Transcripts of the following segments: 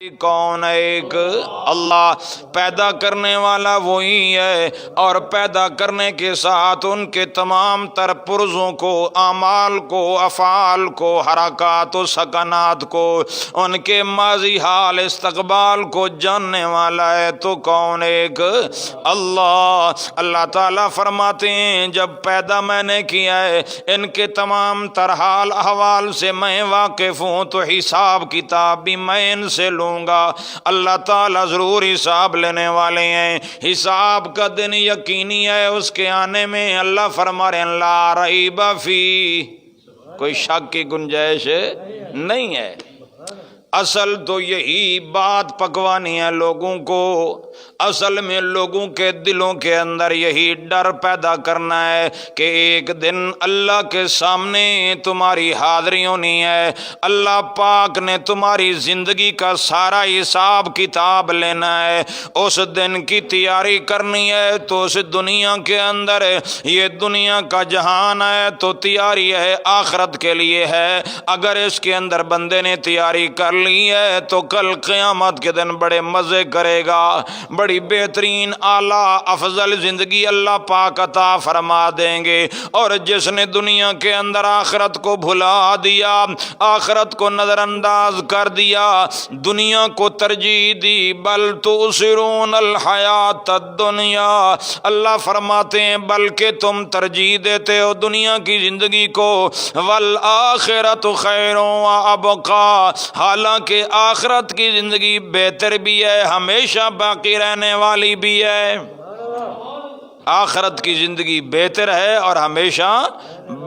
کون ایک اللہ پیدا کرنے والا وہی ہے، اور پیدا کرنے کے ساتھ ان کے تمام تر پرزوں کو، اعمال کو، افعال کو، حرکات و سکنات کو، ان کے ماضی حال استقبال کو جاننے والا ہے تو کون ایک اللہ۔ اللہ تعالیٰ فرماتے ہیں جب پیدا میں نے کیا ہے ان کے تمام تر حال احوال سے میں واقف ہوں تو حساب کتاب بھی میں ان سے لوں گا۔ اللہ تعالیٰ ضرور حساب لینے والے ہیں، حساب کا دن یقینی ہے، اس کے آنے میں اللہ فرما رہے ہیں لا ریب فی، کوئی شک کی گنجائش نہیں ہے۔ اصل تو یہی بات پکوانی ہے لوگوں کو، اصل میں لوگوں کے دلوں کے اندر یہی ڈر پیدا کرنا ہے کہ ایک دن اللہ کے سامنے تمہاری حاضری ہونی ہے، اللہ پاک نے تمہاری زندگی کا سارا حساب کتاب لینا ہے، اس دن کی تیاری کرنی ہے۔ تو اس دنیا کے اندر یہ دنیا کا جہان ہے تو تیاری ہے آخرت کے لیے ہے، اگر اس کے اندر بندے نے تیاری کر لی ہے تو کل قیامت کے دن بڑے مزے کرے گا، بڑی بہترین اعلیٰ افضل زندگی اللہ پاک عطا فرما دیں گے۔ اور جس نے دنیا کے اندر آخرت کو بھلا دیا، آخرت کو نظر انداز کر دیا، دنیا کو ترجیح دی، بل تؤثرون الحیات الدنیا، اللہ فرماتے ہیں بلکہ تم ترجیح دیتے ہو دنیا کی زندگی کو، والآخرۃ خیر وابقیٰ، حالانکہ آخرت کی زندگی بہتر بھی ہے، ہمیشہ باقی رہنے والی بھی ہے۔ آخرت کی زندگی بہتر ہے اور ہمیشہ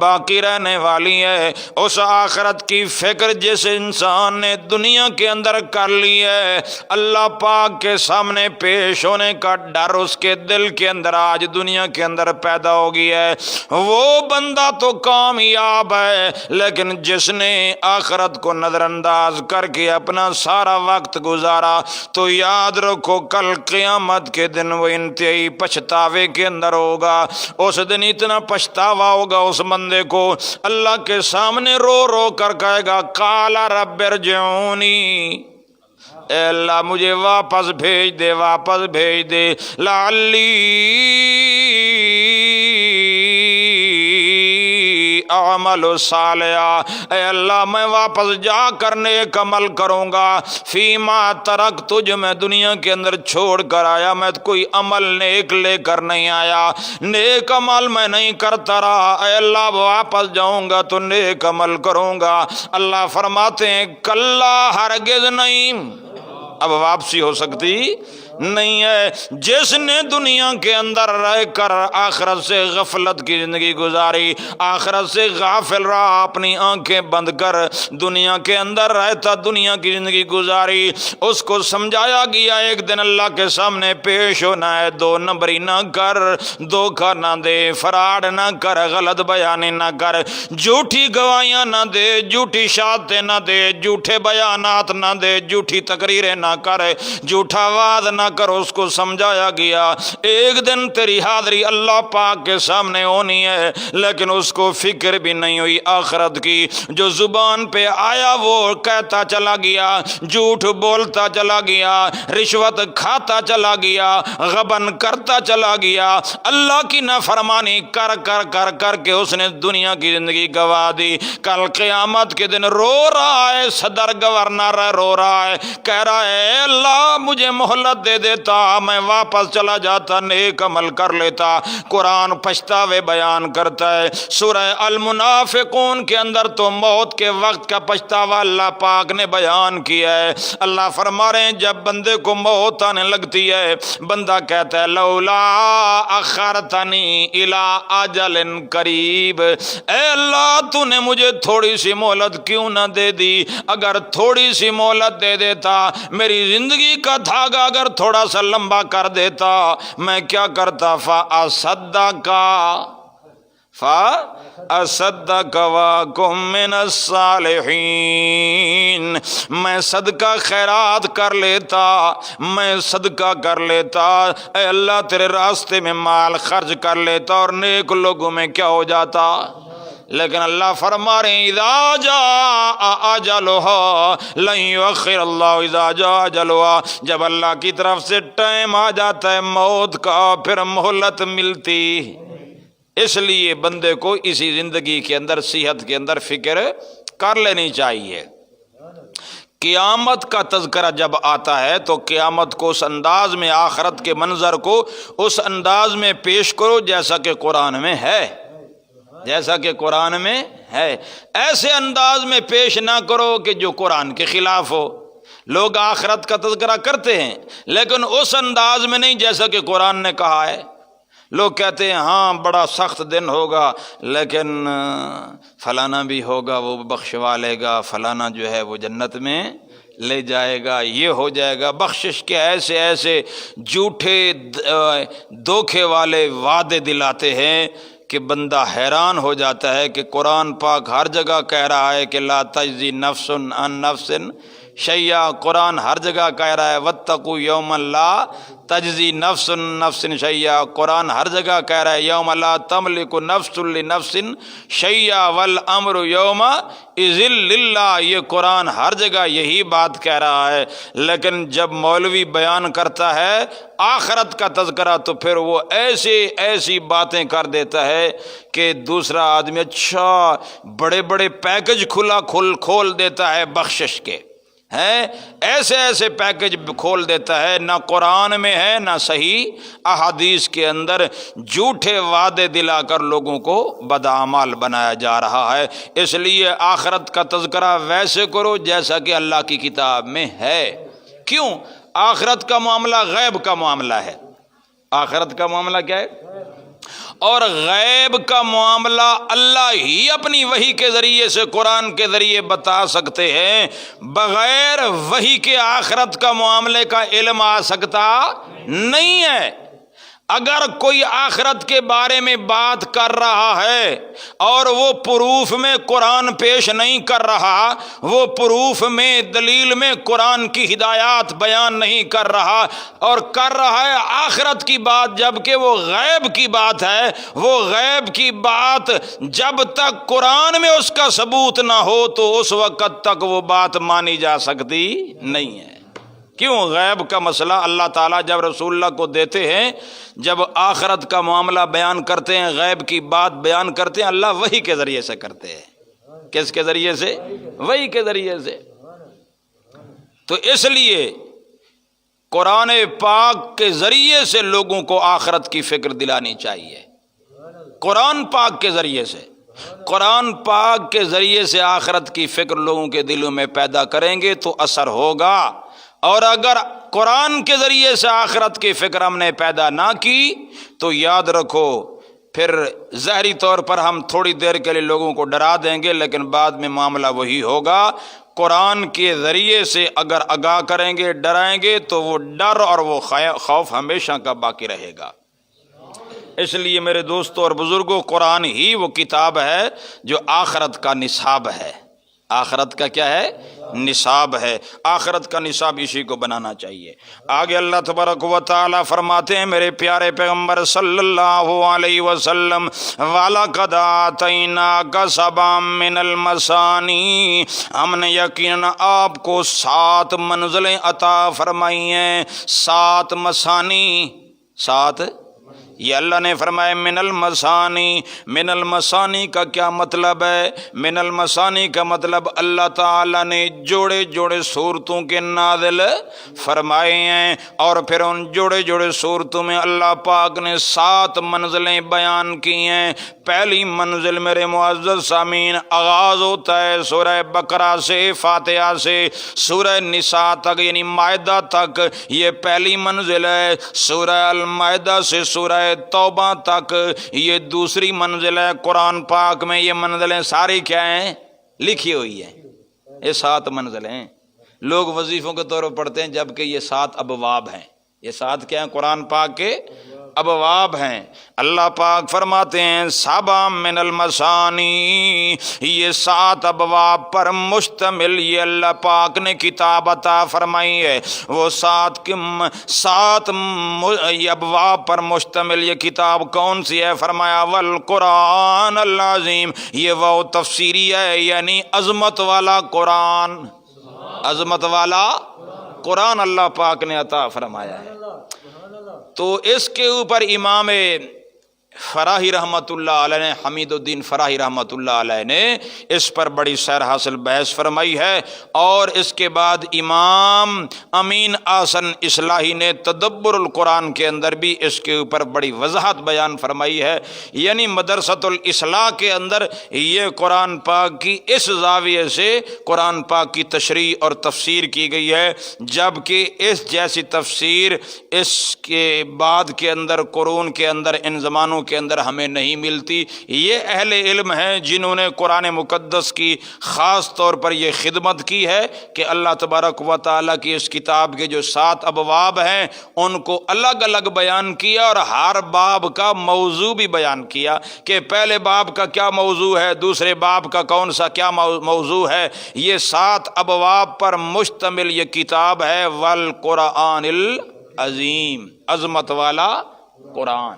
باقی رہنے والی ہے۔ اس آخرت کی فکر جس انسان نے دنیا کے اندر کر لی ہے، اللہ پاک کے سامنے پیش ہونے کا ڈر اس کے دل کے اندر آج دنیا کے اندر پیدا ہو گیا ہے، وہ بندہ تو کامیاب ہے۔ لیکن جس نے آخرت کو نظر انداز کر کے اپنا سارا وقت گزارا تو یاد رکھو کل قیامت کے دن وہ انتہائی پچھتاوے کے اندر ہوگا۔ اس دن اتنا پچھتاوا ہوگا اس بندے کو، اللہ کے سامنے رو رو کر کہے گا قال رب ارجعونی، اے اللہ مجھے واپس بھیج دے، واپس بھیج دے، لعلی اعمل صالحا، اے اللہ میں واپس جا کر نیک عمل کروں گا، فیما ترکت، جو میں دنیا کے اندر چھوڑ کر آیا، میں کوئی عمل نیک لے کر نہیں آیا، نیک عمل میں نہیں کرتا رہا، اے اللہ واپس جاؤں گا تو نیک عمل کروں گا۔ اللہ فرماتے ہیں کلا، ہرگز نہیں، اب واپسی ہو سکتی نہیں ہے۔ جس نے دنیا کے اندر رہ کر آخرت سے غفلت کی زندگی گزاری، آخرت سے غافل رہا، اپنی آنکھیں بند کر دنیا کے اندر رہتا دنیا کی زندگی گزاری، اس کو سمجھایا گیا ایک دن اللہ کے سامنے پیش ہونا ہے، دو نمبری نہ کر، دھوکہ نہ دے، فراڈ نہ کر، غلط بیانی نہ کر، جھوٹی گواہیاں نہ دے، جھوٹی شہادتیں نہ دے، جھوٹے بیانات نہ دے، جھوٹی تقریریں نہ کر، جھوٹا وعد نہ کر۔ اس کو سمجھایا گیا ایک دن تیری حاضری اللہ پاک کے سامنے ہونی ہے، لیکن اس کو فکر بھی نہیں ہوئی آخرت کی، جو زبان پہ آیا وہ کہتا چلا گیا، جھوٹ بولتا چلا گیا، رشوت کھاتا چلا گیا، غبن کرتا چلا گیا، اللہ کی نافرمانی کر کر کر کر کے اس نے دنیا کی زندگی گوا دی۔ کل قیامت کے دن رو رہا ہے، صدر گورنر رو رہا ہے، کہہ رہا ہے اے اللہ مجھے مہلت دے دیتا، میں واپس چلا جاتا، نیک عمل کر لیتا۔ قرآن پچھتاوے بیان کرتا ہے، سورہ المنافقون کے اندر تو موت کے وقت کا پچھتاوا اللہ پاک نے بیان کیا ہے۔ اللہ فرما رہے ہیں جب بندے کو موت آنے لگتی ہے، بندہ کہتا ہے لولا اخرتنی الی اجل قریب، اے اللہ تو نے مجھے تھوڑی سی مہلت کیوں نہ دے دی، اگر تھوڑی سی مہلت دے دیتا، میری زندگی کا دھاگا اگر تھوڑا سا لمبا کر دیتا، میں کیا کرتا، فَأَصَدَّقَ وَأَكُن مِّنَ الصَّالِحِينَ، میں صدقہ خیرات کر لیتا، میں صدقہ کر لیتا، اے اللہ تیرے راستے میں مال خرچ کر لیتا اور نیک لوگوں میں کیا ہو جاتا، لیکن اللہ فرما رہے ہیں اذا جاء اجلھا لن یؤخر اللہ اذا جاء اجلھا، جب اللہ کی طرف سے ٹائم آ جاتا ہے موت کا پھر مہلت ملتی۔ اس لیے بندے کو اسی زندگی کے اندر صحت کے اندر فکر کر لینی چاہیے۔ قیامت کا تذکرہ جب آتا ہے تو قیامت کو اس انداز میں، آخرت کے منظر کو اس انداز میں پیش کرو جیسا کہ قرآن میں ہے، جیسا کہ قرآن میں ہے۔ ایسے انداز میں پیش نہ کرو کہ جو قرآن کے خلاف ہو۔ لوگ آخرت کا تذکرہ کرتے ہیں لیکن اس انداز میں نہیں جیسا کہ قرآن نے کہا ہے۔ لوگ کہتے ہیں ہاں بڑا سخت دن ہوگا لیکن فلانا بھی ہوگا وہ بخشوا لے گا، فلانا جو ہے وہ جنت میں لے جائے گا، یہ ہو جائے گا۔ بخشش کے ایسے ایسے جھوٹے دھوکے والے وعدے دلاتے ہیں کہ بندہ حیران ہو جاتا ہے کہ قرآن پاک ہر جگہ کہہ رہا ہے کہ لا تجزی نفس عن نفس شیئا، قرآن ہر جگہ کہہ رہا ہے واتقوا یوما لا تجزی نفس نفس شیئا، قرآن ہر جگہ کہہ رہا ہے یوم لا تملک نفس لنفس شیئا والامر یومئذ للہ، یہ قرآن ہر جگہ یہی بات کہہ رہا ہے۔ لیکن جب مولوی بیان کرتا ہے آخرت کا تذکرہ تو پھر وہ ایسی باتیں کر دیتا ہے کہ دوسرا آدمی اچھا بڑے بڑے پیکج کھول دیتا ہے بخشش کے، ہیں ایسے ایسے پیکج کھول دیتا ہے، نہ قرآن میں ہے نہ صحیح احادیث کے اندر، جھوٹے وعدے دلا کر لوگوں کو بدعمال بنایا جا رہا ہے۔ اس لیے آخرت کا تذکرہ ویسے کرو جیسا کہ اللہ کی کتاب میں ہے۔ کیوں؟ آخرت کا معاملہ غیب کا معاملہ ہے۔ آخرت کا معاملہ کیا ہے؟ اور غیب کا معاملہ اللہ ہی اپنی وحی کے ذریعے سے، قرآن کے ذریعے بتا سکتے ہیں۔ بغیر وحی کے آخرت کا معاملے کا علم آ سکتا نہیں ہے۔ اگر کوئی آخرت کے بارے میں بات کر رہا ہے اور وہ پروف میں قرآن پیش نہیں کر رہا، وہ پروف میں دلیل میں قرآن کی ہدایات بیان نہیں کر رہا اور کر رہا ہے آخرت کی بات، جبکہ وہ غیب کی بات ہے، وہ غیب کی بات جب تک قرآن میں اس کا ثبوت نہ ہو تو اس وقت تک وہ بات مانی جا سکتی نہیں ہے۔ کیوں؟ غیب کا مسئلہ اللہ تعالیٰ جب رسول اللہ کو دیتے ہیں، جب آخرت کا معاملہ بیان کرتے ہیں، غیب کی بات بیان کرتے ہیں، اللہ وحی کے ذریعے سے کرتے ہیں۔ کس کے ذریعے سے؟ وحی کے ذریعے سے۔ تو اس لیے قرآن پاک کے ذریعے سے لوگوں کو آخرت کی فکر دلانی چاہیے۔ قرآن پاک کے ذریعے سے، قرآن پاک کے ذریعے سے آخرت کی فکر لوگوں کے دلوں میں پیدا کریں گے تو اثر ہوگا۔ اور اگر قرآن کے ذریعے سے آخرت کی فکر ہم نے پیدا نہ کی تو یاد رکھو پھر ظاہری طور پر ہم تھوڑی دیر کے لیے لوگوں کو ڈرا دیں گے لیکن بعد میں معاملہ وہی ہوگا۔ قرآن کے ذریعے سے اگر آگاہ کریں گے، ڈرائیں گے تو وہ ڈر اور وہ خوف ہمیشہ کا باقی رہے گا۔ اس لیے میرے دوستوں اور بزرگوں، قرآن ہی وہ کتاب ہے جو آخرت کا نصاب ہے۔ آخرت کا کیا ہے؟ نصاب ہے۔ آخرت کا نصاب اسی کو بنانا چاہیے۔ آگے اللہ تبارک و تعالی فرماتے ہیں میرے پیارے پیغمبر صلی اللہ علیہ وسلم، وَلَقَدْ آتَيْنَاكَ سَبْعًا مِّنَ الْمَثَانِي، ہم نے یقیناً آپ کو 7 منزلیں عطا فرمائی ہیں۔ 7 مثانی، 7 یہ اللہ نے فرمایا من المثانی۔ من المثانی کا کیا مطلب ہے؟ من المثانی کا مطلب اللہ تعالیٰ نے جوڑے جوڑے صورتوں کے نازل فرمائے ہیں، اور پھر ان جوڑے جوڑے صورتوں میں اللہ پاک نے 7 منزلیں بیان کی ہیں۔ پہلی منزل میرے معزز سامعین آغاز ہوتا ہے سورہ بقرہ سے، فاتحہ سے، سورہ نساء تک یعنی مائدہ تک، یہ پہلی منزل ہے۔ سورہ المائدہ سے سورہ توبہ تک یہ دوسری منزل ہے۔ قرآن پاک میں یہ منزلیں ساری کیا ہیں؟ لکھی ہوئی ہیں۔ یہ 7 منزلیں لوگ وظیفوں کے طور پر پڑھتے ہیں، جبکہ یہ 7 ابواب ہیں۔ یہ 7 کیا ہیں؟ قرآن پاک کے ابواب ہیں۔ اللہ پاک فرماتے ہیں سبع من المثانی، یہ 7 ابواب پر مشتمل یہ اللہ پاک نے کتاب عطا فرمائی ہے۔ وہ 7 ابواب پر مشتمل یہ کتاب کون سی ہے؟ فرمایا والقرآن العظیم، یہ وہ تفسیری ہے، یعنی عظمت والا قرآن، عظمت والا قرآن اللہ پاک نے عطا فرمایا ہے۔ تو اس کے اوپر امام فراہی رحمۃ اللہ علیہ نے، حمید الدین فراہی رحمۃ اللہ علیہ نے اس پر بڑی سیر حاصل بحث فرمائی ہے، اور اس کے بعد امام امین احسن اصلاحی نے تدبر القرآن کے اندر بھی اس کے اوپر بڑی وضاحت بیان فرمائی ہے۔ یعنی مدرسۃ الاصلاح کے اندر یہ قرآن پاک کی اس زاویے سے قرآن پاک کی تشریح اور تفسیر کی گئی ہے، جبکہ اس جیسی تفسیر اس کے بعد کے اندر قرون کے اندر ان زمانوں کے اندر ہمیں نہیں ملتی۔ یہ اہل علم ہیں جنہوں نے قرآن مقدس کی خاص طور پر یہ خدمت کی ہے کہ اللہ تبارک و تعالیٰ کی اس کتاب کے جو 7 ابواب ہیں ان کو الگ الگ بیان کیا، اور ہر باب کا موضوع بھی بیان کیا کہ پہلے باب کا کیا موضوع ہے، دوسرے باب کا کون سا کیا موضوع ہے۔ یہ 7 ابواب پر مشتمل یہ کتاب ہے، والقرآن العظیم، عظمت والا قرآن۔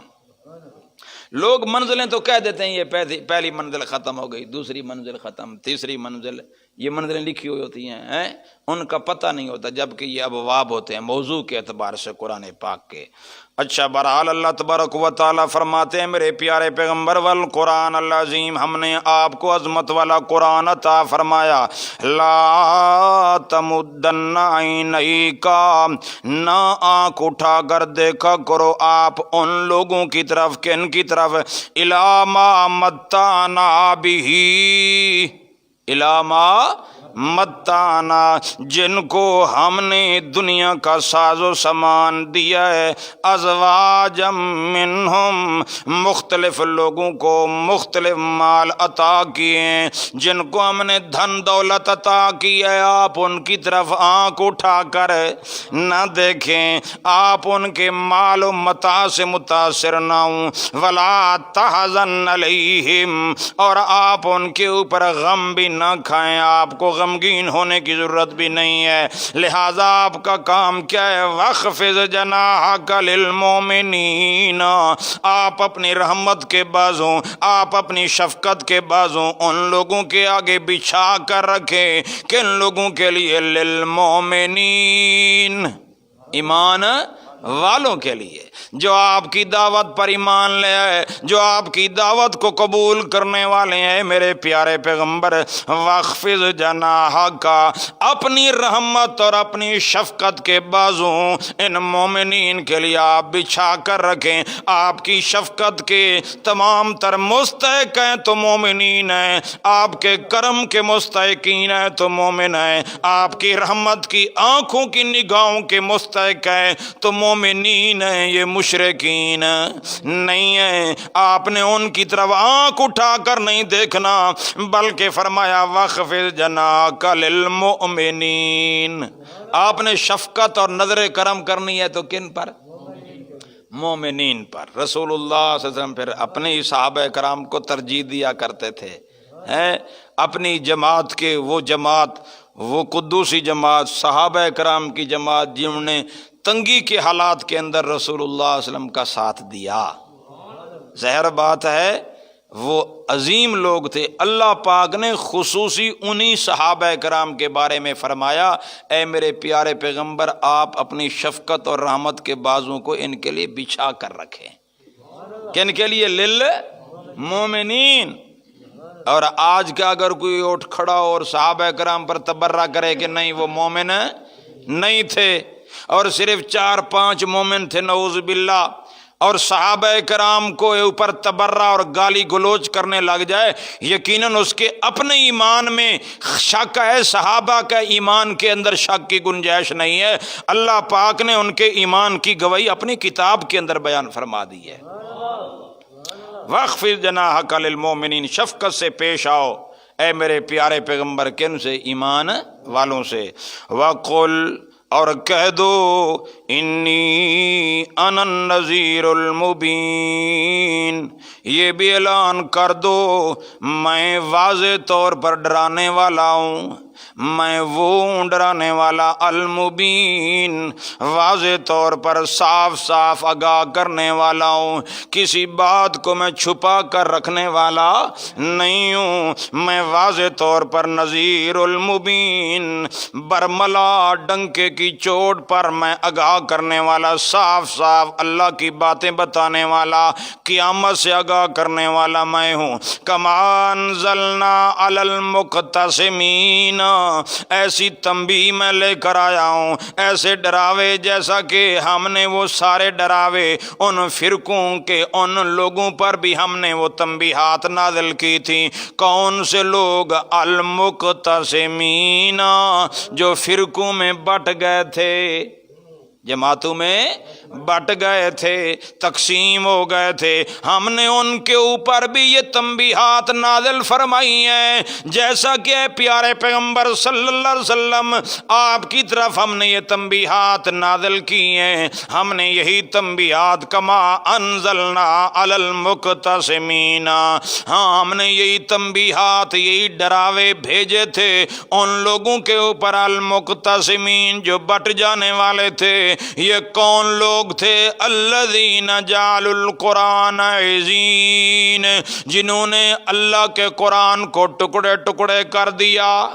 لوگ منزلیں تو کہہ دیتے ہیں یہ پہلی منزل ختم ہو گئی، دوسری منزل ختم، تیسری منزل، یہ منزلیں لکھی ہوئی ہوتی ہیں، ان کا پتہ نہیں ہوتا، جبکہ یہ ابواب ہوتے ہیں موضوع کے اعتبار سے قرآن پاک کے۔ اچھا، بہرحال اللہ تبارک و تعالیٰ فرماتے ہیں میرے پیارے پیغمبر والقرآن العظیم، ہم نے آپ کو عظمت والا قرآن عطا فرمایا۔ لا تمدن عینیک، نہ آنکھ اٹھا کر دیکھا کرو آپ ان لوگوں کی طرف، کن کی طرف؟ الی ما متعنا بہ، الی ما متعنا، جن کو ہم نے دنیا کا ساز و سامان دیا ہے، ازواجم منہم، مختلف لوگوں کو مختلف مال عطا کیے ہیں، جن کو ہم نے دھن دولت عطا کی ہے، آپ ان کی طرف آنکھ اٹھا کر نہ دیکھیں، آپ ان کے مال و متاع سے متاثر نہ ہوں، ولا تحزن علیہم، اور آپ ان کے اوپر غم بھی نہ کھائیں، آپ کو غمگین ہونے کی ضرورت بھی نہیں ہے۔ لہذا آپ کا کام کیا ہے؟ وَخْفِضْ جَنَاحَكَ لِلْمُؤْمِنِينَ، آپ اپنی رحمت کے بازوں، آپ اپنی شفقت کے بازوں ان لوگوں کے آگے بچھا کر رکھیں، کن لوگوں کے لیے؟ للمؤمنین، ایمان والوں کے لیے، جو آپ کی دعوت پر ایمان لے آئے، جو آپ کی دعوت کو قبول کرنے والے ہیں۔ میرے پیارے پیغمبر وَخْفِضْ جَنَاحَكَ، اپنی رحمت اور اپنی شفقت کے بازوں ان مومنین کے لیے آپ بچھا کر رکھیں۔ آپ کی شفقت کے تمام تر مستحق ہیں تو مومنین ہیں، آپ کے کرم کے مستحقین ہیں تو مومن ہیں، آپ کی رحمت کی آنکھوں کی نگاہوں کے مستحق ہیں تو مومنین ہیں، یہ مشرکین نہیں ہیں۔ آپ نے ان کی طرف آنکھ اٹھا کر نہیں دیکھنا، بلکہ فرمایا وَخْفِضْ جَنَاحَكَ لِلْمُؤْمِنِينَ، آپ نے شفقت اور نظر کرم کرنی ہے تو کن پر؟ مومنین پر۔ رسول اللہ صلی اللہ علیہ وسلم پھر اپنے صحابہ کرام کو ترجیح دیا کرتے تھے، اپنی جماعت کے وہ قدوسی جماعت، صحابہ کرام کی جماعت، جنہوں نے تنگی کے حالات کے اندر رسول اللہ صلی اللہ علیہ وسلم کا ساتھ دیا۔ ظاہر بات ہے وہ عظیم لوگ تھے۔ اللہ پاک نے خصوصی انہی صحابہ کرام کے بارے میں فرمایا، اے میرے پیارے پیغمبر، آپ اپنی شفقت اور رحمت کے بازوں کو ان کے لیے بچھا کر رکھیں۔ کن کے لیے؟ للمومنین۔ اور آج کا اگر کوئی اٹھ کھڑا اور صحابہ کرام پر تبرہ کرے کہ نہیں وہ مومن نہیں تھے، اور صرف 4-5 مومن تھے، نعوذ باللہ، اور صحابہ کرام کو اوپر تبرہ اور گالی گلوچ کرنے لگ جائے، یقیناً اس کے اپنے ایمان میں شک ہے، صحابہ کا ایمان کے اندر شک کی گنجائش نہیں ہے۔ اللہ پاک نے ان کے ایمان کی گواہی اپنی کتاب کے اندر بیان فرما دی ہے۔ وَخْفِضْ جَنَاحَكَ لِلْمُؤْمِنِينَ، شفقت سے پیش آؤ اے میرے پیارے پیغمبر، کن سے؟ ایمان والوں سے۔ وَقُلْ، اور کہہ دو انی انا النذیر المبین، یہ بھی اعلان کر دو میں واضح طور پر ڈرانے والا ہوں، میں وہ ڈرانے والا المبین، واضح طور پر صاف صاف آگاہ کرنے والا ہوں، کسی بات کو میں چھپا کر رکھنے والا نہیں ہوں، میں واضح طور پر نذیر المبین، برملا ڈنکے کی چوٹ پر میں آگاہ کرنے والا، صاف صاف اللہ کی باتیں بتانے والا، قیامت سے آگاہ کرنے والا میں ہوں۔ کما انزلنا علی المقتسمین، ایسی تنبیہ میں لے کر آیا ہوں، ایسے ڈراوے جیسا کہ ہم نے وہ سارے ڈراوے ان فرقوں کے، ان لوگوں پر بھی ہم نے وہ تنبیہات نازل کی تھی۔ کون سے لوگ؟ المقتسمین، جو فرقوں میں بٹ گئے تھے، جماعتوں میں بٹ گئے تھے، تقسیم ہو گئے تھے، ہم نے ان کے اوپر بھی یہ تنبیہات نازل فرمائی ہیں، جیسا کہ اے پیارے پیغمبر صلی اللہ علیہ وسلم آپ کی طرف ہم نے یہ تنبیہات نازل کی ہیں، ہم نے یہی تنبیہات کما انزلنا علی المقتسمین، ہاں ہم نے یہی تنبیہات، یہی ڈراوے بھیجے تھے ان لوگوں کے اوپر، المقتسمین جو بٹ جانے والے تھے۔ یہ کون لوگ تھے؟ الذین جعلوا القرآن عضین، جنہوں نے اللہ کے قرآن کو ٹکڑے ٹکڑے کر دیا۔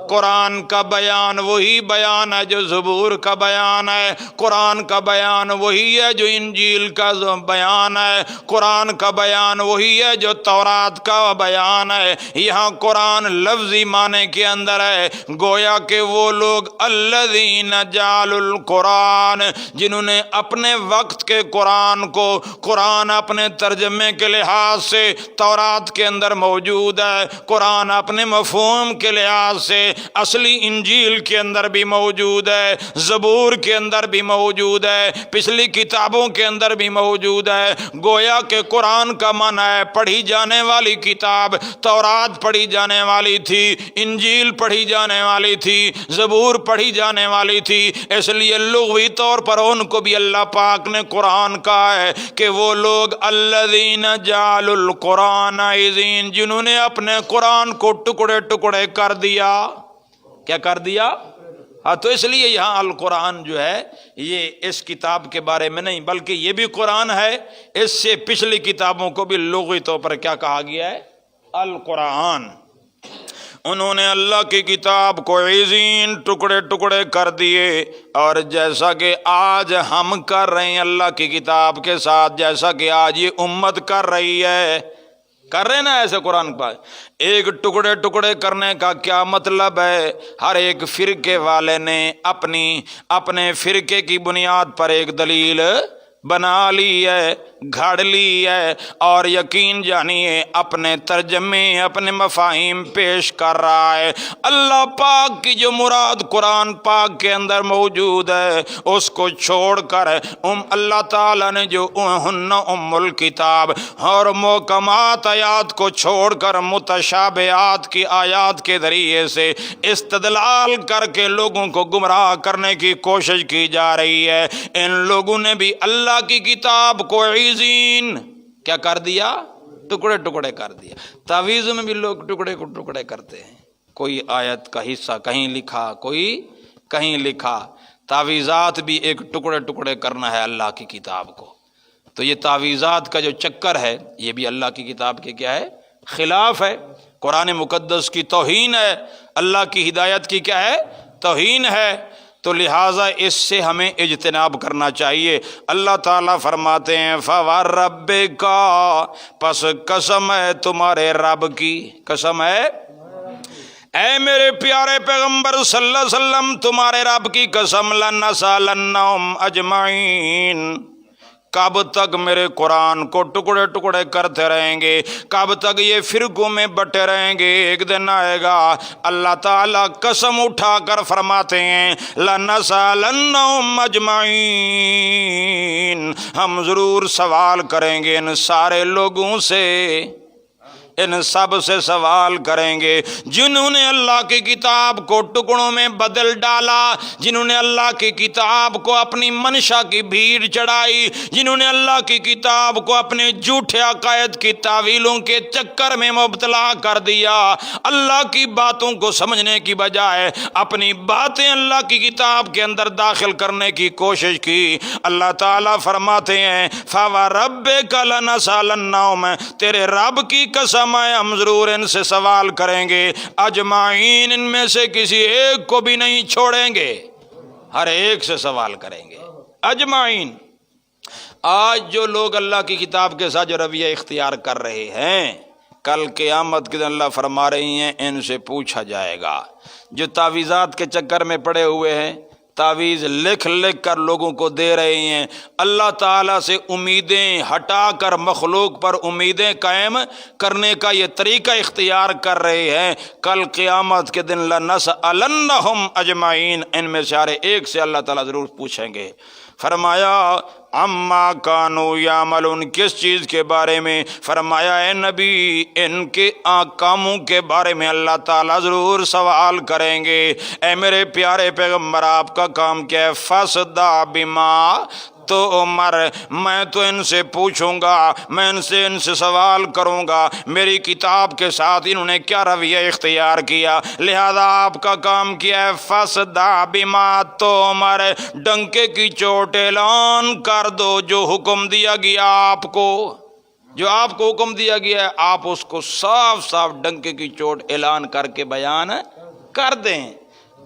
قرآن کا بیان وہی بیان ہے جو زبور کا بیان ہے، قرآن کا بیان وہی ہے جو انجیل کا بیان ہے، قرآن کا بیان وہی ہے جو تورات کا بیان ہے۔ یہاں قرآن لفظی معنی کے اندر ہے، گویا کہ وہ لوگ الذین جعلوا القرآن، جنہوں نے اپنے وقت کے قرآن کو، قرآن اپنے ترجمے کے لحاظ سے تورات کے اندر موجود ہے، قرآن اپنے مفہوم کے لحاظ سے اصلی انجیل کے اندر بھی موجود ہے، زبور کے اندر بھی موجود ہے، پچھلی کتابوں کے اندر بھی موجود ہے۔ گویا کہ قرآن کا معنی ہے پڑھی جانے والی کتاب، تورات پڑھی جانے والی تھی، انجیل پڑھی جانے والی تھی، زبور پڑھی جانے والی تھی، اس لیے لغوی طور پر ان کو بھی اللہ پاک نے قرآن کہا ہے کہ وہ لوگ الذین جعلوا القرآن عضین، جنہوں نے اپنے قرآن کو ٹکڑے ٹکڑے کر دیا۔ کیا کر دیا؟ ہاں، تو اس لیے یہاں القرآن جو ہے یہ اس کتاب کے بارے میں نہیں، بلکہ یہ بھی قرآن ہے، اس سے پچھلی کتابوں کو بھی لغوی طور پر کیا کہا گیا ہے؟ القرآن۔ انہوں نے اللہ کی کتاب کو عضین، ٹکڑے ٹکڑے کر دیے، اور جیسا کہ آج ہم کر رہے ہیں اللہ کی کتاب کے ساتھ، جیسا کہ آج یہ امت کر رہی ہے، کر رہے نا ایسے قرآن پاک۔ ایک ٹکڑے ٹکڑے کرنے کا کیا مطلب ہے؟ ہر ایک فرقے والے نے اپنے فرقے کی بنیاد پر ایک دلیل بنا لی ہے، گھڑ لی ہے، اور یقین جانیے اپنے ترجمے، اپنے مفاہیم پیش کر رہا ہے۔ اللہ پاک کی جو مراد قرآن پاک کے اندر موجود ہے اس کو چھوڑ کر اللہ تعالیٰ نے جو ہن ام الکتاب اور محکمات آیات کو چھوڑ کر متشابہات کی آیات کے ذریعے سے استدلال کر کے لوگوں کو گمراہ کرنے کی کوشش کی جا رہی ہے۔ ان لوگوں نے بھی اللہ کی کتاب کو عضین کیا کر دیا؟ ٹکڑے ٹکڑے کر دیا۔ تعویذ میں بھی لوگ ٹکڑے کو ٹکڑے کرتے ہیں، کوئی آیت کا حصہ کہیں لکھا، کوئی کہیں لکھا۔ تعویذات بھی ایک ٹکڑے ٹکڑے کرنا ہے اللہ کی کتاب کو۔ تو یہ تعویذات کا جو چکر ہے یہ بھی اللہ کی کتاب کے کیا ہے؟ خلاف ہے، قرآن مقدس کی توہین ہے، اللہ کی ہدایت کی کیا ہے؟ توہین ہے۔ تو لہٰذا اس سے ہمیں اجتناب کرنا چاہیے۔ اللہ تعالیٰ فرماتے ہیں فَوَرَبِّكَ، پس قسم ہے تمہارے رب کی، قسم ہے اے میرے پیارے پیغمبر صلی اللہ علیہ وسلم، تمہارے رب کی قسم، لَنَسْأَلَنَّهُمْ أَجْمَعِينَ، کب تک میرے قرآن کو ٹکڑے ٹکڑے کرتے رہیں گے؟ کب تک یہ فرقوں میں بٹے رہیں گے؟ ایک دن آئے گا اللہ تعالیٰ قسم اٹھا کر فرماتے ہیں لَنَسْأَلَنَّهُمْ أَجْمَعِينَ، ہم ضرور سوال کریں گے ان سارے لوگوں سے۔ ان سب سے سوال کریں گے۔ جنہوں نے اللہ کی کتاب کو ٹکڑوں میں بدل ڈالا، جنہوں نے اللہ کی کتاب کو اپنی منشا کی بھیڑ چڑھائی، جنہوں نے اللہ کی کتاب کو اپنے جھوٹے عقائد کی تعویلوں کے چکر میں مبتلا کر دیا، اللہ کی باتوں کو سمجھنے کی بجائے اپنی باتیں اللہ کی کتاب کے اندر داخل کرنے کی کوشش کی، اللہ تعالیٰ فرماتے ہیں فَوَرَبِّكَ لَنَسْأَلَنَّهُمْ، تیرے رب کی قسم ہے ہم ضرور ان سے سوال کریں گے، اجمعین، ان میں سے کسی ایک کو بھی نہیں چھوڑیں گے، ہر ایک سے سوال کریں گے، اجمعین۔ آج جو لوگ اللہ کی کتاب کے ساتھ جو رویہ اختیار کر رہے ہیں، کل قیامت کے دن اللہ فرما رہی ہیں ان سے پوچھا جائے گا۔ جو تعویذات کے چکر میں پڑے ہوئے ہیں، تعویذ لکھ لکھ کر لوگوں کو دے رہے ہیں، اللہ تعالیٰ سے امیدیں ہٹا کر مخلوق پر امیدیں قائم کرنے کا یہ طریقہ اختیار کر رہے ہیں، کل قیامت کے دن لَنَسْأَلَنَّهُمْ اجمعین، ان میں سے ہر ایک سے اللہ تعالیٰ ضرور پوچھیں گے۔ فرمایا اما کانوا یعملون، کس چیز کے بارے میں؟ فرمایا اے نبی ان کے کاموں کے بارے میں اللہ تعالیٰ ضرور سوال کریں گے۔ اے میرے پیارے پیغمبر آپ کا کام کیا ہے؟ فَاصْدَعْ بِمَا تُؤْمَرُ، میں تو ان سے پوچھوں گا، میں ان سے سوال کروں گا، میری کتاب کے ساتھ انہوں نے کیا رویہ اختیار کیا، لہذا آپ کا کام کیا ہے؟ فَاصْدَعْ بِمَا تُؤْمَرُ، ڈنکے کی چوٹ اعلان کر دو، جو حکم دیا گیا آپ کو، جو آپ کو حکم دیا گیا ہے آپ اس کو صاف صاف ڈنکے کی چوٹ اعلان کر کے بیان کر دیں۔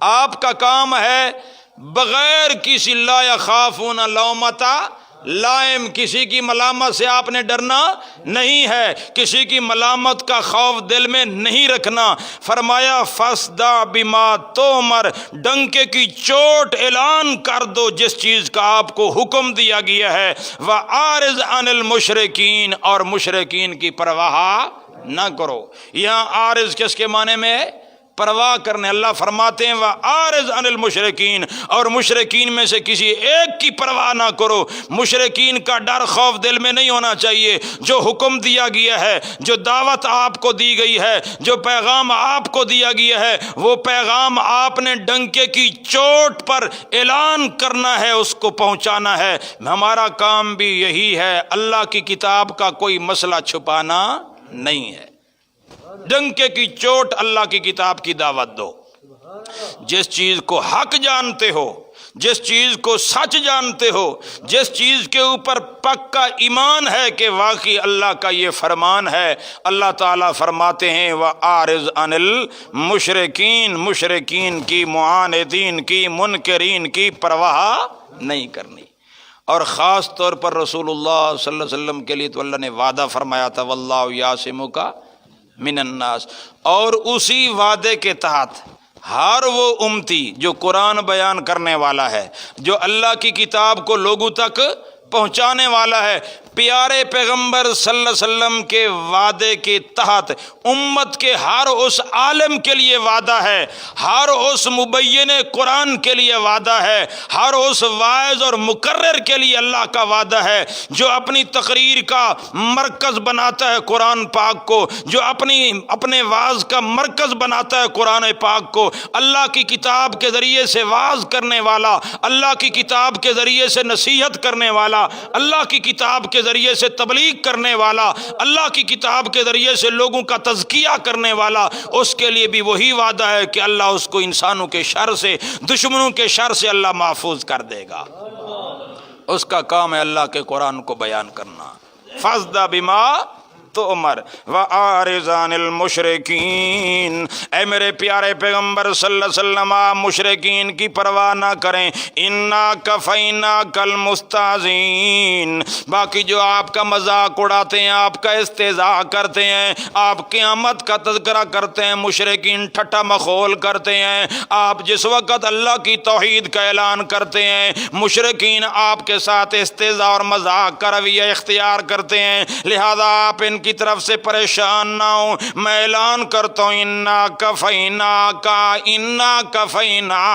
آپ کا کام ہے بغیر کسی لا یخافون لومۃ لائم، کسی کی ملامت سے آپ نے ڈرنا نہیں ہے، کسی کی ملامت کا خوف دل میں نہیں رکھنا۔ فرمایا فَاصْدَعْ بِمَا تُؤْمَرُ، ڈنکے کی چوٹ اعلان کر دو جس چیز کا آپ کو حکم دیا گیا ہے، وَأَعْرِضْ عَنِ الْمُشْرِكِينَ، اور مشرکین کی پرواہ نہ کرو۔ یہاں عارض کس کے معنی میں ہے؟ پرواہ کرنے۔ اللہ فرماتے ہیں وَأَعْرِضْ عَنِ الْمُشْرِكِينَ، اور مشرکین میں سے کسی ایک کی پرواہ نہ کرو۔ مشرکین کا ڈر خوف دل میں نہیں ہونا چاہیے۔ جو حکم دیا گیا ہے، جو دعوت آپ کو دی گئی ہے، جو پیغام آپ کو دیا گیا ہے، وہ پیغام آپ نے ڈنکے کی چوٹ پر اعلان کرنا ہے، اس کو پہنچانا ہے۔ ہمارا کام بھی یہی ہے، اللہ کی کتاب کا کوئی مسئلہ چھپانا نہیں ہے۔ ڈنکے کی چوٹ اللہ کی کتاب کی دعوت دو۔ جس چیز کو حق جانتے ہو، جس چیز کو سچ جانتے ہو، جس چیز کے اوپر پکا ایمان ہے کہ واقعی اللہ کا یہ فرمان ہے، اللہ تعالیٰ فرماتے ہیں وَأَعْرِضْ عَنِ الْمُشْرِكِينَ، مشرکین کی، معاندین کی، منکرین کی پرواہ نہیں کرنی۔ اور خاص طور پر رسول اللہ صلی اللہ علیہ وسلم کے لیے تو اللہ نے وعدہ فرمایا تھا وَاللَّهُ يَعْصِمُكَ من الناس، اور اسی وعدے کے تحت ہر وہ امتی جو قرآن بیان کرنے والا ہے، جو اللہ کی کتاب کو لوگوں تک پہنچانے والا ہے، پیارے پیغمبر صلی اللہ علیہ وسلم کے وعدے کے تحت امت کے ہر اس عالم کے لیے وعدہ ہے، ہر اس مبین قرآن کے لیے وعدہ ہے، ہر اس واعظ اور مقرر کے لیے اللہ کا وعدہ ہے، جو اپنی تقریر کا مرکز بناتا ہے قرآن پاک کو، جو اپنے واعظ کا مرکز بناتا ہے قرآن پاک کو، اللہ کی کتاب کے ذریعے سے واعظ کرنے والا، اللہ کی کتاب کے ذریعے سے نصیحت کرنے والا، اللہ کی کتاب کے ذریعے سے تبلیغ کرنے والا، اللہ کی کتاب کے ذریعے سے لوگوں کا تزکیہ کرنے والا، اس کے لیے بھی وہی وعدہ ہے کہ اللہ اس کو انسانوں کے شر سے، دشمنوں کے شر سے اللہ محفوظ کر دے گا۔ اس کا کام ہے اللہ کے قرآن کو بیان کرنا۔ فَاصْدَعْ بِمَا تُؤْمَرُ وَأَعْرِضْ عَنِ الْمُشْرِكِينَ، اے میرے پیارے پیغمبر صلی اللہ علیہ وسلم آپ مشرکین کی پرواہ نہ کریں۔ اِنَّا كَفَيْنَاكَ الْمُسْتَهْزِئِينَ، باقی جو آپ کا مذاق اڑاتے ہیں، آپ کا استہزاء کرتے ہیں، آپ قیامت کا تذکرہ کرتے ہیں، مشرکین ٹھٹا مخول کرتے ہیں، آپ جس وقت اللہ کی توحید کا اعلان کرتے ہیں، مشرکین آپ کے ساتھ استہزاء اور مذاق کا رویہ اختیار کرتے ہیں، لہذا آپ ان کی طرف سے پریشان نہ ہوں، میں اعلان کرتا ہوں انا کفینا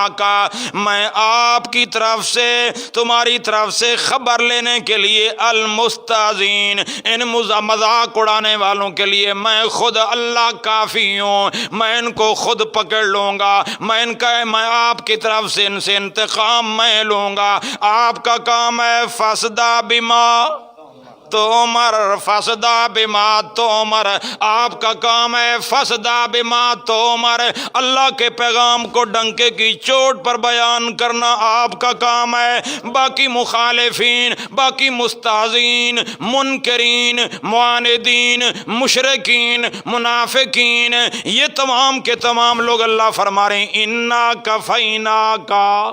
کا، میں آپ کی طرف سے تمہاری طرف سے خبر لینے کے لیے المستہزئین، ان مذاق اڑانے والوں کے لیے میں خود اللہ کافی ہوں، میں ان کو خود پکڑ لوں گا، میں آپ کی طرف سے ان سے انتقام میں لوں گا۔ آپ کا کام ہے فَاصْدَعْ بِمَا تُؤْمَرُ، فَاصْدَعْ بِمَا تُؤْمَرُ، آپ کا کام ہے فَاصْدَعْ بِمَا تُؤْمَرُ، اللہ کے پیغام کو ڈنکے کی چوٹ پر بیان کرنا آپ کا کام ہے۔ باقی مخالفین، باقی مستہزئین، منکرین، معاندین، مشرکین، منافقین، یہ تمام کے تمام لوگ اللہ فرما رہے ہیں انا کفینا کا،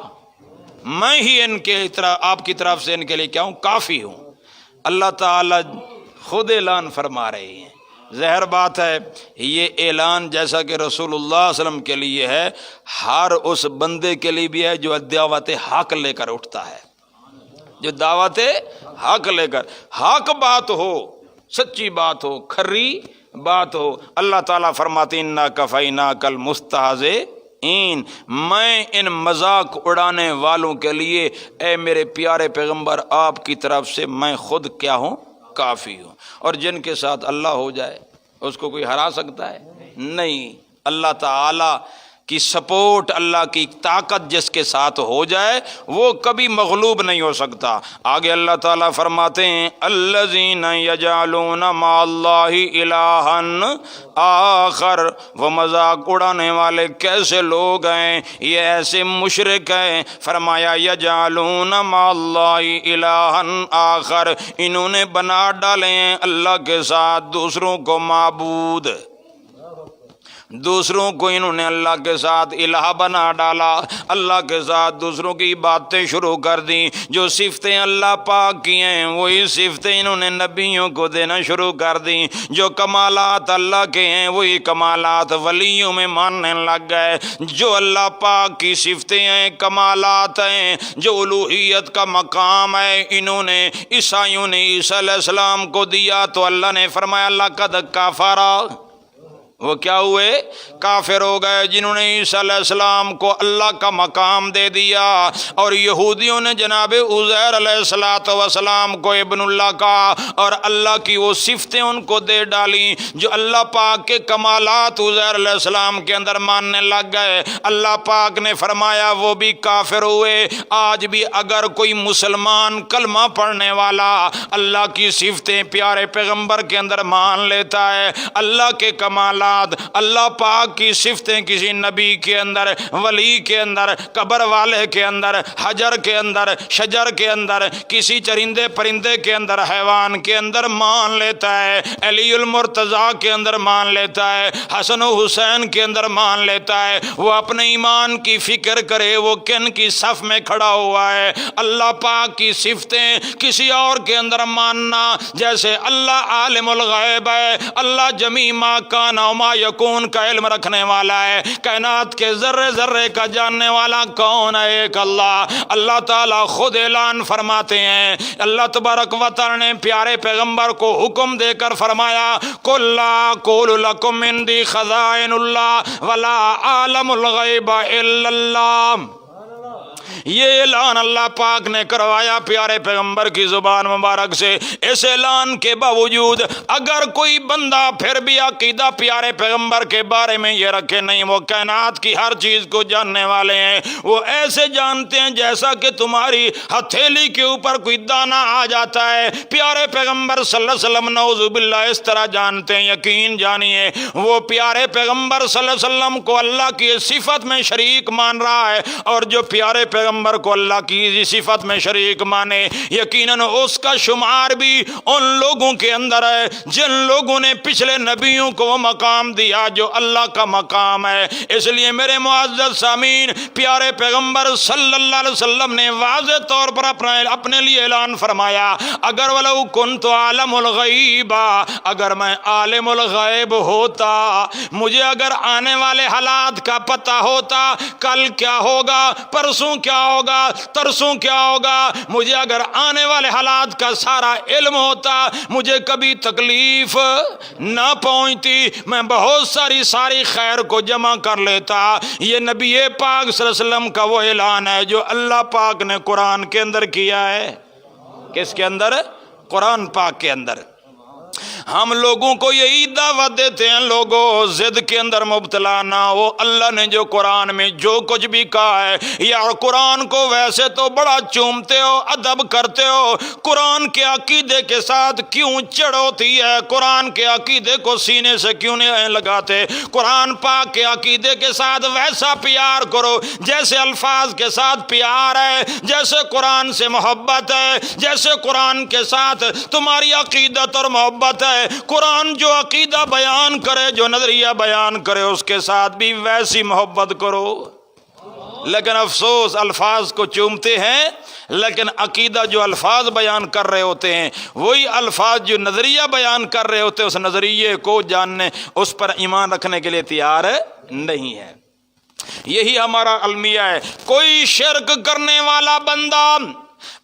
میں ہی ان کے آپ کی طرف سے ان کے لیے کیا ہوں؟ کافی ہوں۔ اللہ تعالیٰ خود اعلان فرما رہے ہیں۔ ظاہر بات ہے یہ اعلان جیسا کہ رسول اللہ صلی اللہ علیہ وسلم کے لیے ہے، ہر اس بندے کے لیے بھی ہے جو دعوت حق لے کر اٹھتا ہے، جو دعوت حق لے کر حق بات ہو، سچی بات ہو، کھری بات ہو۔ اللہ تعالیٰ فرماتے انا کفیناک المستہزئین، میں ان مذاق اڑانے والوں کے لیے اے میرے پیارے پیغمبر آپ کی طرف سے میں خود کیا ہوں؟ کافی ہوں۔ اور جن کے ساتھ اللہ ہو جائے اس کو کوئی ہرا سکتا ہے؟ نہیں۔ اللہ تعالی کی سپورٹ، اللہ کی طاقت جس کے ساتھ ہو جائے وہ کبھی مغلوب نہیں ہو سکتا۔ آگے اللہ تعالیٰ فرماتے ہیں الذین یجعلون مع اللہ الہا آخر، وہ مذاق اڑانے والے کیسے لوگ ہیں؟ یہ ایسے مشرک ہیں۔ فرمایا یجعلون مع اللہ الہا آخر، انہوں نے بنا ڈالے ہیں اللہ کے ساتھ دوسروں کو معبود، دوسروں کو انہوں نے اللہ کے ساتھ الہ بنا ڈالا، اللہ کے ساتھ دوسروں کی باتیں شروع کر دی۔ جو صفتیں اللہ پاک کی ہیں وہی صفتیں انہوں نے نبیوں کو دینا شروع کر دی، جو کمالات اللہ کے ہیں وہی کمالات ولیوں میں ماننے لگ گئے۔ جو اللہ پاک کی صفتیں ہیں، کمالات ہیں، جو الوہیت کا مقام ہے، انہوں نے عیسائیوں نے عیسیٰ علیہ السلام کو دیا تو اللہ نے فرمایا لقد کفر، وہ کیا ہوئے؟ کافر ہو گئے، جنہوں نے عیسیٰ علیہ السلام کو اللہ کا مقام دے دیا۔ اور یہودیوں نے جناب عزیر علیہ السلام کو ابن اللہ کا اور اللہ کی وہ صفتیں ان کو دے ڈالی جو اللہ پاک کے کمالات عزیر علیہ السلام کے اندر ماننے لگ گئے۔ اللہ پاک نے فرمایا وہ بھی کافر ہوئے۔ آج بھی اگر کوئی مسلمان کلمہ پڑھنے والا اللہ کی صفتیں پیارے پیغمبر کے اندر مان لیتا ہے، اللہ کے کمالات، اللہ پاک کی صفتیں کسی نبی کے اندر، ولی کے اندر، قبر والے کے اندر، حجر کے اندر، شجر کے اندر، کسی چرندے پرندے کے اندر، حیوان کے اندر مان لیتا ہے، علی المرتضیٰ کے اندر مان لیتا ہے، حسن و حسین کے اندر مان لیتا ہے، وہ اپنے ایمان کی فکر کرے وہ کن کی صف میں کھڑا ہوا ہے۔ اللہ پاک کی صفتیں کسی اور کے اندر ماننا، جیسے اللہ عالم الغیب ہے، اللہ جمیع ما کان وما یکون کا علم رکھنے والا ہے، کائنات کے ذرے ذرے کا جاننے والا کون ہے؟ ایک اللہ۔ اللہ تعالیٰ خود اعلان فرماتے ہیں، اللہ تبارک و تعالیٰ نے پیارے پیغمبر کو حکم دے کر فرمایا قل لا اقول لکم عندی خزائن اللہ ولا اعلم الغیب الا اللہ۔ یہ اعلان اللہ پاک نے کروایا پیارے پیغمبر کی زبان مبارک سے۔ اس اعلان کے باوجود اگر کوئی بندہ پھر بھی عقیدہ پیارے پیغمبر کے بارے میں یہ رکھے نہیں وہ کائنات کی ہر چیز کو جاننے والے ہیں، وہ ایسے جانتے ہیں جیسا کہ تمہاری ہتھیلی کے اوپر کوئی دانہ آ جاتا ہے، پیارے پیغمبر صلی اللہ علیہ وسلم نعوذ باللہ اس طرح جانتے ہیں۔ یقین جانیے وہ پیارے پیغمبر صلی اللہ علیہ وسلم کو اللہ کی صفت میں شریک مان رہا ہے، اور جو پیارے پیغمبر کو اللہ کی صفت میں شریک مانے یقیناً اس کا شمار بھی ان لوگوں کے اندر ہے جن لوگوں نے پچھلے نبیوں کو وہ مقام دیا جو اللہ کا مقام ہے۔ اس لیے میرے معزز سامعین، پیارے پیغمبر صلی اللہ علیہ وسلم نے واضح طور پر اپنے لیے اعلان فرمایا اگر ولو کنت عالم الغیب، اگر میں عالم الغیب ہوتا، مجھے اگر آنے والے حالات کا پتہ ہوتا، کل کیا ہوگا، پرسوں کیا ہوگا، ترسوں کیا ہوگا، مجھے اگر آنے والے حالات کا سارا علم ہوتا مجھے کبھی تکلیف نہ پہنچتی، میں بہت ساری خیر کو جمع کر لیتا۔ یہ نبی پاک صلی اللہ علیہ وسلم کا وہ اعلان ہے جو اللہ پاک نے قرآن کے اندر کیا ہے۔ کس کے اندر؟ قرآن پاک کے اندر۔ ہم لوگوں کو یہی دعوت دیتے ہیں، لوگوں ضد کے اندر مبتلا نہ ہو۔ اللہ نے جو قرآن میں جو کچھ بھی کہا ہے، یار قرآن کو ویسے تو بڑا چومتے ہو، ادب کرتے ہو، قرآن کے عقیدے کے ساتھ کیوں چڑ ہوتی ہے؟ قرآن کے عقیدے کو سینے سے کیوں نہیں لگاتے؟ قرآن پاک کے عقیدے کے ساتھ ویسا پیار کرو جیسے الفاظ کے ساتھ پیار ہے، جیسے قرآن سے محبت ہے، جیسے قرآن کے ساتھ تمہاری عقیدت اور محبت ہے۔ قرآن جو عقیدہ بیان کرے، جو نظریہ بیان کرے، اس کے ساتھ بھی ویسی محبت کرو۔ لیکن افسوس الفاظ کو چومتے ہیں، لیکن عقیدہ جو الفاظ بیان کر رہے ہوتے ہیں وہی الفاظ جو نظریہ بیان کر رہے ہوتے ہیں اس نظریے کو جاننے، اس پر ایمان رکھنے کے لیے تیار نہیں ہے۔ یہی ہمارا المیہ ہے۔ کوئی شرک کرنے والا بندہ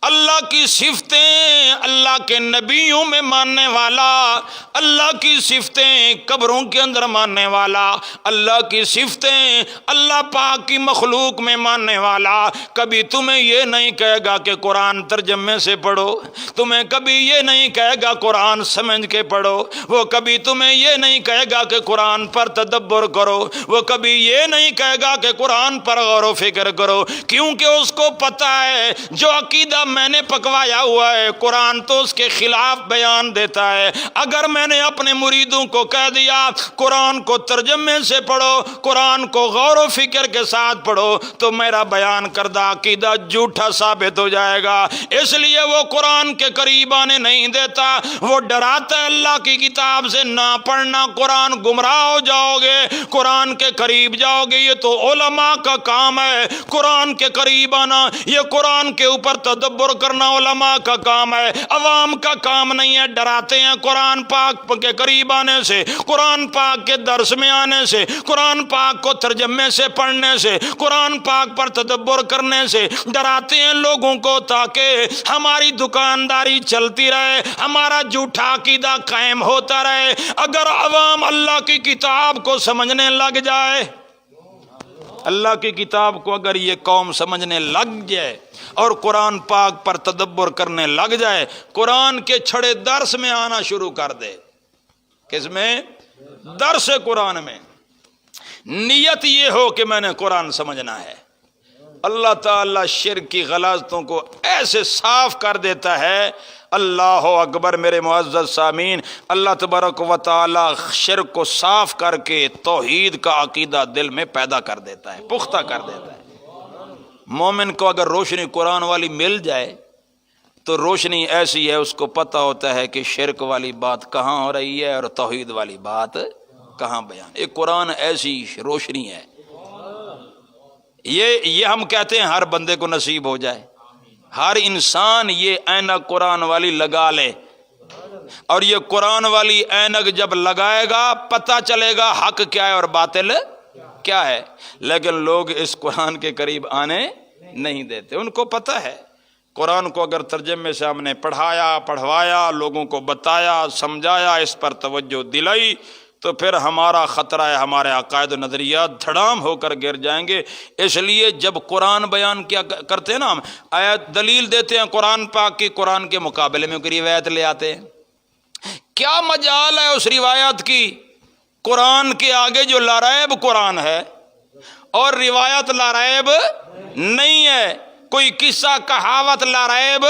اللہ کی صفتیں اللہ کے نبیوں میں ماننے والا، اللہ کی صفتیں قبروں کے اندر ماننے والا، اللہ کی صفتیں اللہ پاک کی مخلوق میں ماننے والا، کبھی تمہیں یہ نہیں کہے گا کہ قرآن ترجمے سے پڑھو، تمہیں کبھی یہ نہیں کہے گا قرآن سمجھ کے پڑھو، وہ کبھی تمہیں یہ نہیں کہے گا کہ قرآن پر تدبر کرو، وہ کبھی یہ نہیں کہے گا کہ قرآن پر غور و فکر کرو، کیونکہ اس کو پتہ ہے جو عقیدہ میں نے پکوایا ہوا ہے قرآن تو اس کے خلاف بیان دیتا ہے۔ اگر میں نے اپنے مریدوں کو کہہ دیا قرآن کو ترجمے سے پڑھو، قرآن کو غور و فکر کے ساتھ پڑھو، تو میرا بیان کردہ عقیدہ جھوٹا ثابت ہو جائے گا۔ اس لیے وہ قرآن کے قریب آنے نہیں دیتا، وہ ڈراتا ہے اللہ کی کتاب سے نہ پڑھنا، قرآن گمراہ ہو جاؤ گے، قرآن کے قریب جاؤ گے، یہ تو علماء کا کام ہے۔ قرآن کے قریب آنا، یہ قرآن کے اوپر تدبر کرنا علماء کا کام ہے، عوام کا کام نہیں ہے۔ ڈراتے ہیں قرآن پاک کے قریب آنے سے، قرآن پاک کے درس میں آنے سے، قرآن پاک کو ترجمے سے پڑھنے سے، قرآن پاک پر تدبر کرنے سے ڈراتے ہیں لوگوں کو تاکہ ہماری دکانداری چلتی رہے، ہمارا جھوٹا عقیدہ قائم ہوتا رہے۔ اگر عوام اللہ کی کتاب کو سمجھنے لگ جائے، اللہ کی کتاب کو اگر یہ قوم سمجھنے لگ جائے اور قرآن پاک پر تدبر کرنے لگ جائے، قرآن کے چھڑے درس میں آنا شروع کر دے۔ کس میں؟ درس قرآن میں۔ نیت یہ ہو کہ میں نے قرآن سمجھنا ہے۔ اللہ تعالیٰ شرک کی غلاظتوں کو ایسے صاف کر دیتا ہے، اللہ اکبر میرے معزز سامعین، اللہ تبارک و تعالیٰ شرک کو صاف کر کے توحید کا عقیدہ دل میں پیدا کر دیتا ہے، پختہ کر دیتا ہے۔ مومن کو اگر روشنی قرآن والی مل جائے تو روشنی ایسی ہے، اس کو پتہ ہوتا ہے کہ شرک والی بات کہاں ہو رہی ہے اور توحید والی بات کہاں بیان۔ ایک قرآن ایسی روشنی ہے، یہ ہم کہتے ہیں ہر بندے کو نصیب ہو جائے، ہر انسان یہ اینک قرآن والی لگا لے، اور یہ قرآن والی اینک جب لگائے گا پتہ چلے گا حق کیا ہے اور باطل کیا ہے۔ لیکن لوگ اس قرآن کے قریب آنے نہیں دیتے، ان کو پتہ ہے قرآن کو اگر ترجمے سے ہم نے پڑھوایا، لوگوں کو بتایا، سمجھایا، اس پر توجہ دلائی، تو پھر ہمارا خطرہ ہے ہمارے عقائد و نظریات دھڑام ہو کر گر جائیں گے۔ اس لیے جب قرآن بیان کیا کرتے ہیں نا، ہم آیت دلیل دیتے ہیں قرآن پاک کی، قرآن کے مقابلے میں کوئی روایت لے آتے ہیں، کیا مجال ہے اس روایت کی؟ قرآن کے آگے جو لاریب قرآن ہے اور روایت لاریب نہیں ہے، کوئی قصہ کہاوت لاریب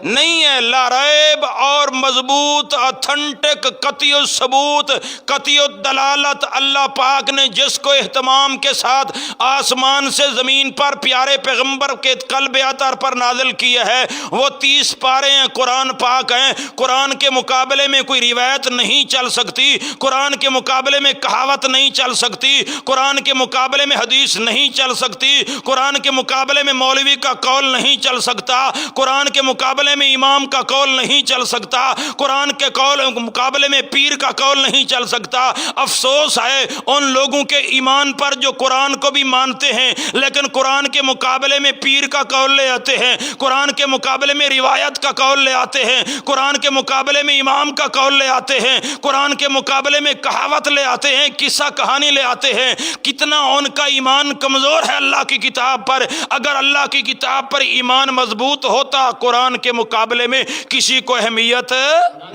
نہیں ہے، لاریب اور مضبوط اتھنٹک قطعی ثبوت قطعی دلالت اللہ پاک نے جس کو اہتمام کے ساتھ آسمان سے زمین پر پیارے پیغمبر کے قلب اطہر پر نازل کیا ہے، وہ 30 پارے ہیں، قرآن پاک ہیں۔ قرآن کے مقابلے میں کوئی روایت نہیں چل سکتی، قرآن کے مقابلے میں کہاوت نہیں چل سکتی، قرآن کے مقابلے میں حدیث نہیں چل سکتی، قرآن کے مقابلے میں مولوی کا قول نہیں چل سکتا، قرآن کے مقابلے میں امام کا قول نہیں چل سکتا، قرآن کے مقابلے میں پیر کا قول نہیں چل سکتا۔ افسوس ہے ان لوگوں کے ایمان پر جو قرآن کو بھی مانتے ہیں لیکن قرآن کے مقابلے میں پیر کا قول لے آتے ہیں، قرآن کے مقابلے میں روایت کا قول لے آتے ہیں، قرآن کے مقابلے میں امام کا قول لے آتے ہیں، قرآن کے مقابلے میں کہاوت لے آتے ہیں، قصہ کہانی لے آتے ہیں۔ کتنا ان کا ایمان کمزور ہے اللہ کی کتاب پر۔ اگر اللہ کی کتاب پر ایمان مضبوط ہوتا قرآن کے مقابلے میں کسی کو اہمیت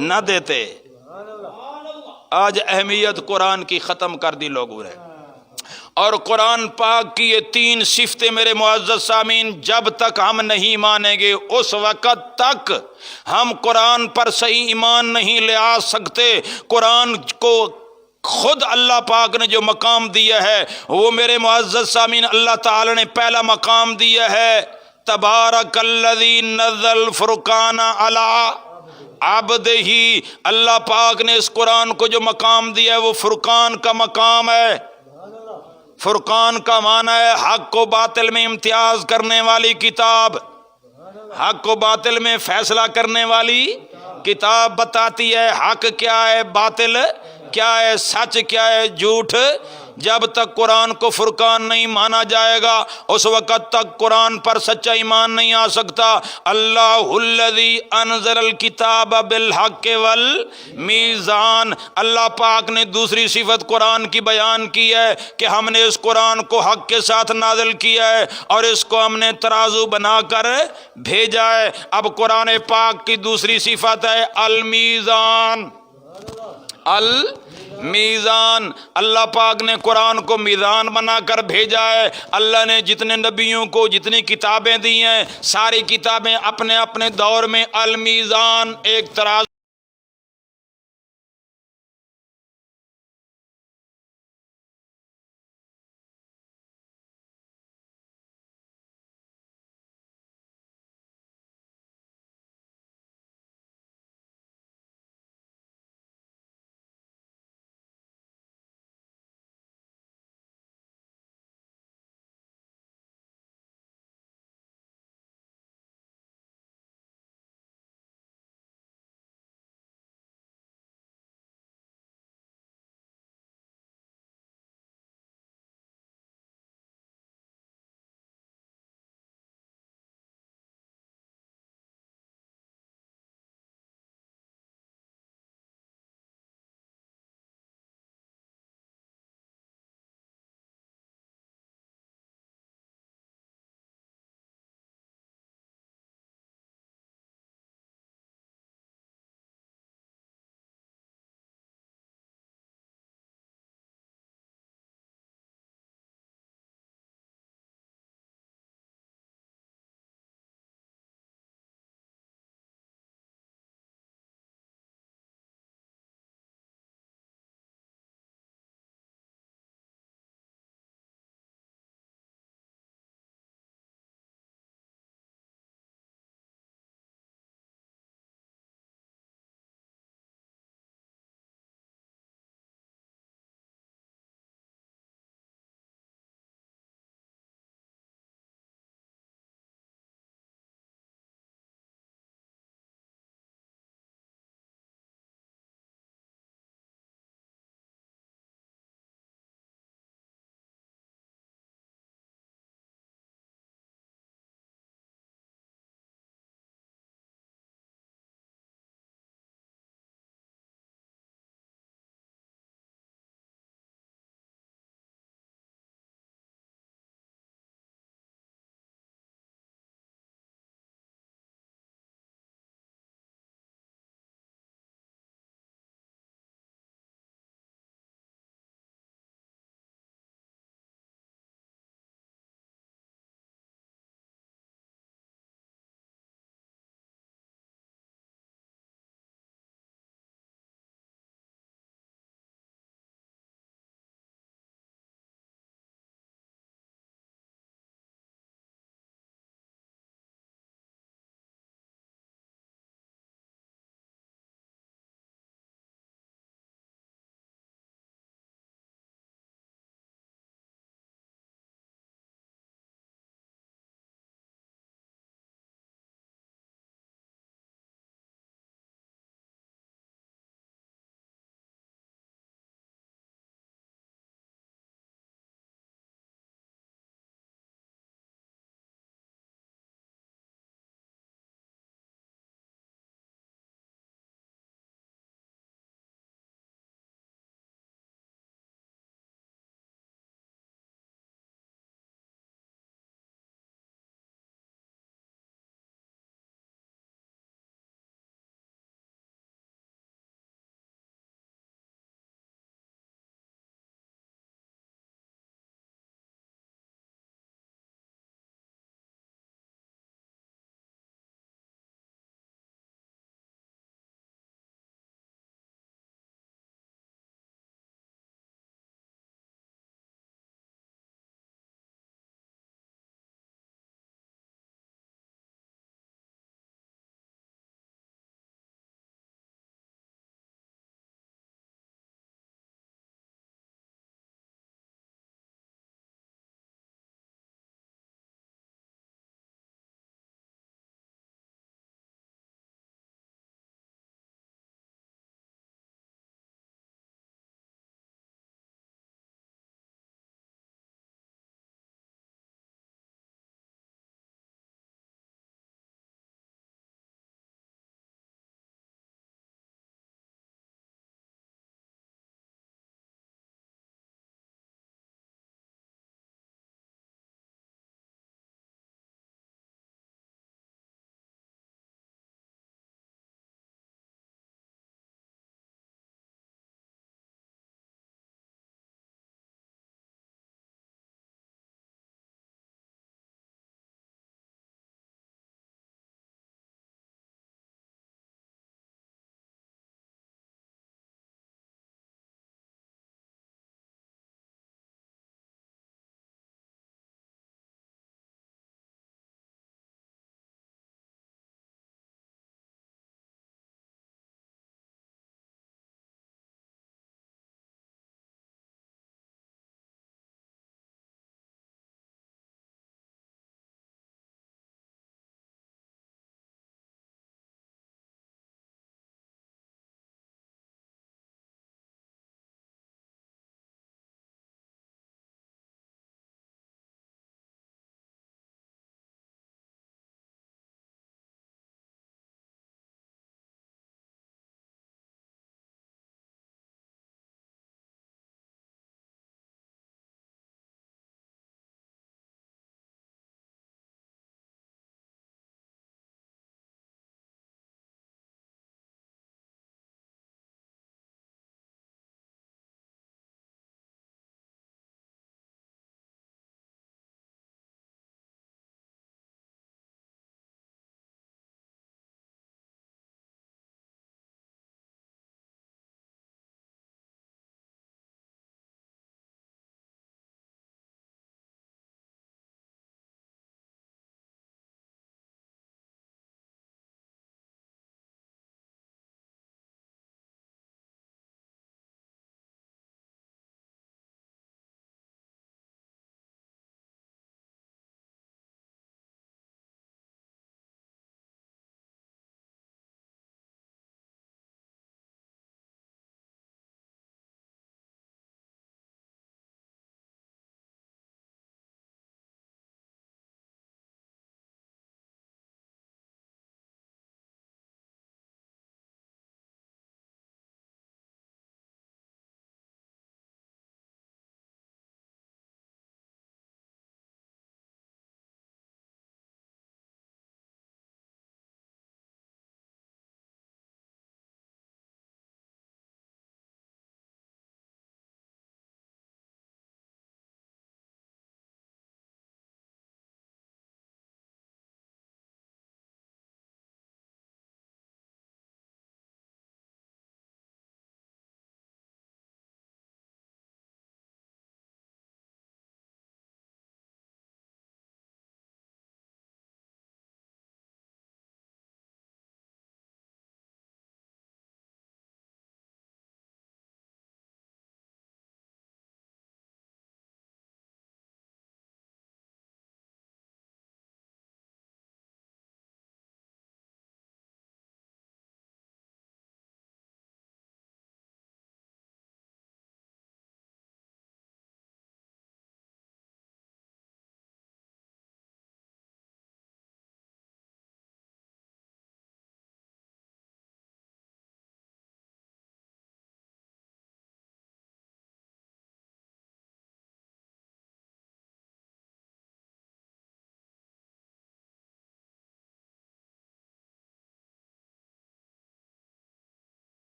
نہ دیتے۔ آج اہمیت قرآن کی ختم کر دی لوگوں نے، اور قرآن پاک کی یہ 3 صفتیں میرے معزز سامعین جب تک ہم نہیں مانیں گے اس وقت تک ہم قرآن پر صحیح ایمان نہیں لے آ سکتے۔ قرآن کو خود اللہ پاک نے جو مقام دیا ہے وہ میرے معزز سامعین اللہ تعالی نے پہلا مقام دیا ہے، تبارک الذی نزل الفرقان علی عبدہ۔ اللہ پاک نے اس قرآن کو جو مقام دیا ہے وہ فرقان کا مقام ہے۔ فرقان کا معنی ہے حق و باطل میں امتیاز کرنے والی کتاب، حق و باطل میں فیصلہ کرنے والی کتاب بتاتی ہے حق کیا ہے، باطل کیا ہے، سچ کیا ہے، جھوٹ۔ جب تک قرآن کو فرقان نہیں مانا جائے گا اس وقت تک قرآن پر سچا ایمان نہیں آ سکتا۔ اللہ الذی انزل الکتاب بالحق والمیزان، اللہ پاک نے دوسری صفت قرآن کی بیان کی ہے کہ ہم نے اس قرآن کو حق کے ساتھ نازل کیا ہے اور اس کو ہم نے ترازو بنا کر بھیجا ہے۔ اب قرآن پاک کی دوسری صفت ہے المیزان۔ المیزان، اللہ پاک نے قرآن کو میزان بنا کر بھیجا ہے۔ اللہ نے جتنے نبیوں کو جتنی کتابیں دی ہیں ساری کتابیں اپنے اپنے دور میں المیزان، ایک ترازو